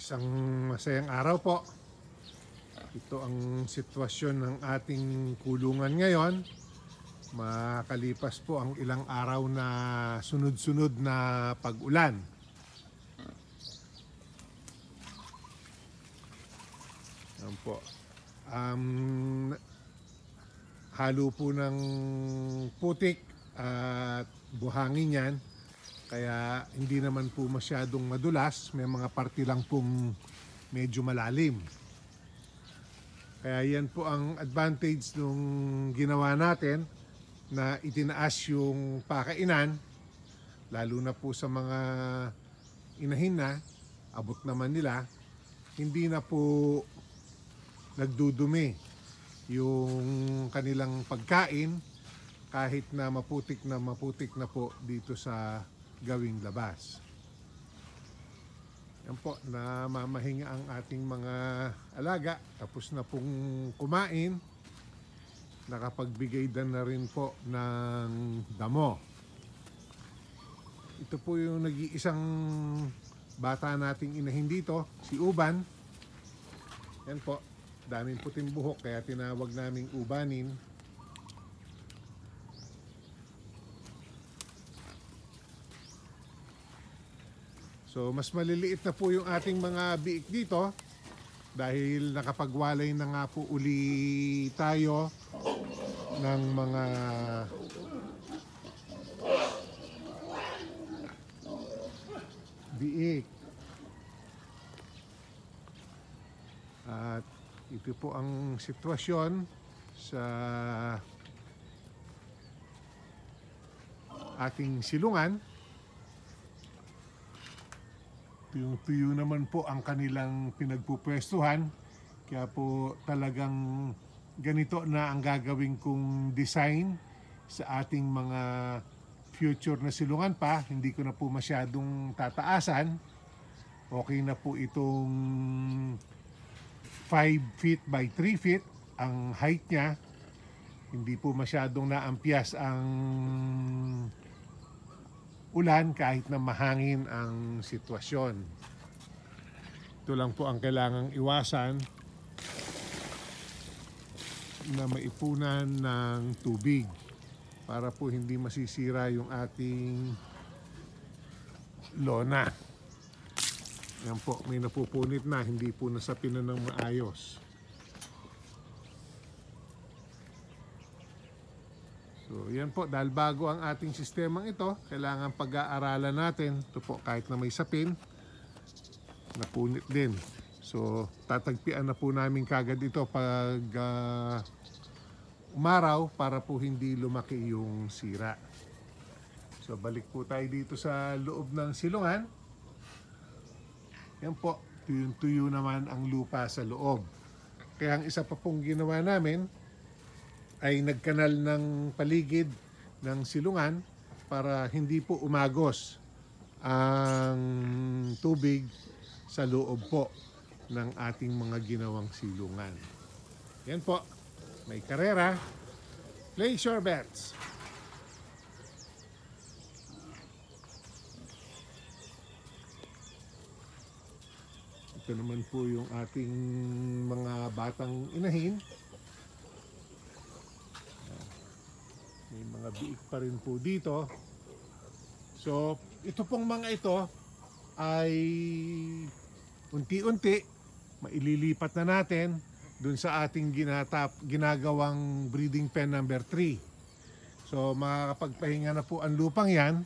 Isang masayang araw po. Ito ang sitwasyon ng ating kulungan ngayon. Makalipas po ang ilang araw na sunod-sunod na pag-ulan. Yan po. Halo po ng putik at buhangin yan. Kaya hindi naman po masyadong madulas. May mga parte lang pong medyo malalim. Kaya yan po ang advantage nung ginawa natin na itinaas yung pakainan. Lalo na po sa mga inahin na, abot naman nila. Hindi na po nagdudumi yung kanilang pagkain kahit na maputik na po dito sa gawing labas. Yan po, namamahinga ang ating mga alaga. Tapos na pong kumain. Nakapagbigay na rin po ng damo. Ito po yung nag-iisang bata nating inahin dito, si Uban. Yan po, daming puting buhok kaya tinawag naming ubanin. So mas maliliit na po yung ating mga biik dito dahil nakapagwalay na nga po uli tayo ng mga biik. At ito po ang sitwasyon sa ating silungan. Tuyo naman po ang kanilang pinagpupwestuhan. Kaya po talagang ganito na ang gagawin kong design sa ating mga future na silungan pa. Hindi ko na po masyadong tataasan. Okay na po itong 5 feet by 3 feet ang height niya. Hindi po masyadong naampias ang ulan kahit na mahangin ang sitwasyon. Ito lang po ang kailangang iwasan, na maipunan ng tubig para po hindi masisira yung ating lona. Yan po, may napupunit na, hindi po nasapinan ng maayos. So yan po, dahil bago ang ating sistemang ito, kailangan pag-aaralan natin. Ito po, kahit na may sapin, napunit din. So tatagpian na po namin kagad ito pag umaraw para po hindi lumaki yung sira. So balik po tayo dito sa loob ng silungan. Yan po, tuyong-tuyo naman ang lupa sa loob. Kaya ang isa pa pong ginawa namin ay nagkanal ng paligid ng silungan para hindi po umagos ang tubig sa loob po ng ating mga ginawang silungan. Yan po, may karera. Place your bets. Ito naman po yung ating mga batang inahin. May mga biik pa rin po dito. So, ito pong mga ito ay unti-unti maililipat na natin dun sa ating ginagawang breeding pen number 3. So, makakapagpahinga na po ang lupang yan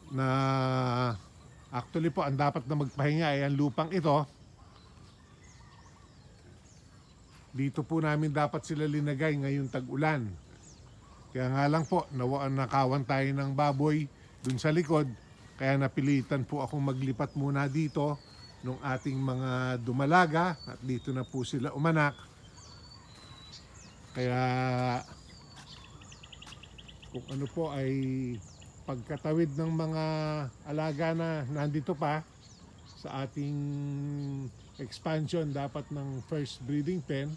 na actually po, ang dapat na magpahinga ay ang lupang ito. Dito po namin dapat sila linagay ngayong tag-ulan. Kaya nga lang po, nakawan tayo ng baboy dun sa likod. Kaya napilitan po akong maglipat muna dito nung ating mga dumalaga. At dito na po sila umanak. Kaya kung ano po ay pagkatawid ng mga alaga na nandito pa sa ating expansion dapat ng first breeding pen,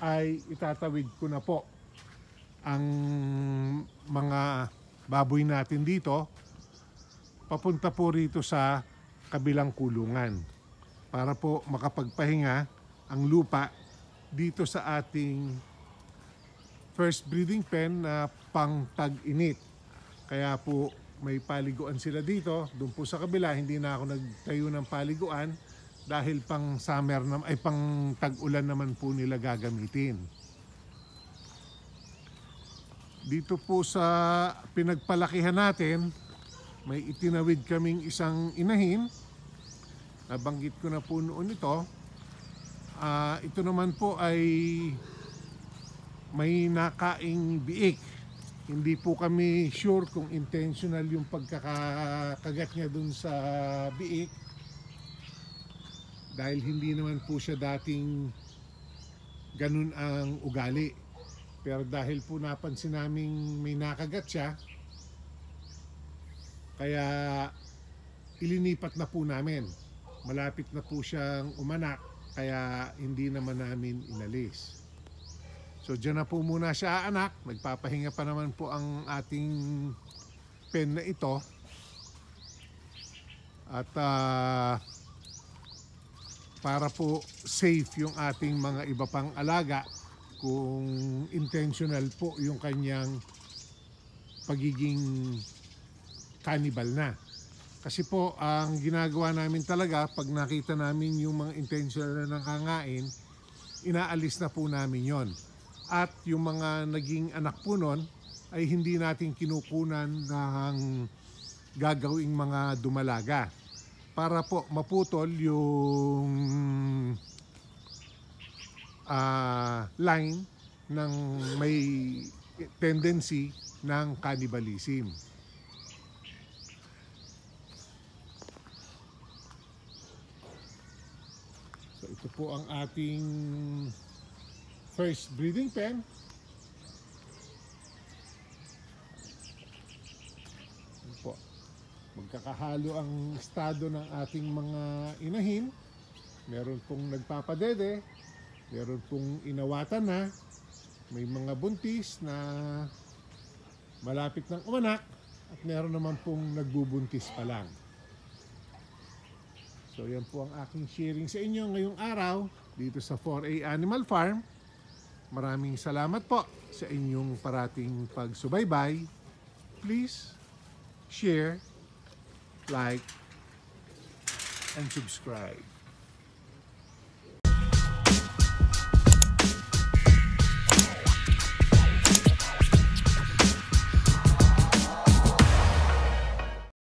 ay itatawid ko na po ang mga baboy natin dito papunta po rito sa kabilang kulungan para po makapagpahinga ang lupa dito sa ating first breeding pen na pang tag-init. Kaya po may paliguan sila dito. Doon po sa kabila, hindi na ako nagtayo ng paliguan dahil pang summer ay pang tag-ulan naman po nila gagamitin. Dito po sa pinagpalakihan natin, may itinawid kaming isang inahin. Nabanggit ko na po noon ito. Ito naman po ay may nakaing biik. Hindi po kami sure kung intentional yung pagkakagat niya dun sa biik. Dahil hindi naman po siya dating ganun ang ugali. Pero dahil po napansin naming may nakagat siya, kaya ilinipat na po namin. Malapit na po siyang umanak, kaya hindi naman namin inalis. So dyan na po muna siya anak. Nagpapahinga pa naman po ang ating pen na ito. At para po safe yung ating mga iba pang alaga, kung intentional po yung kanyang pagiging cannibal na. Kasi po ang ginagawa namin talaga pag nakita namin yung mga intentional na nangangain, inaalis na po namin yon. At yung mga naging anak po nun ay hindi natin kinukunan ng gagawing mga dumalaga para po maputol yung line ng may tendency ng cannibalism. So ito po ang ating first breeding pen. Ito po. Magkakahalo ang estado ng ating mga inahin. Meron pong nagpapadede, meron pong inawatan na, may mga buntis na malapit ng umanak, at meron naman pong nagbubuntis pa lang. So yan po ang aking sharing sa inyo ngayong araw dito sa 4A Animal Farm. Maraming salamat po sa inyong parating pagsubaybay. Please share, like, and subscribe.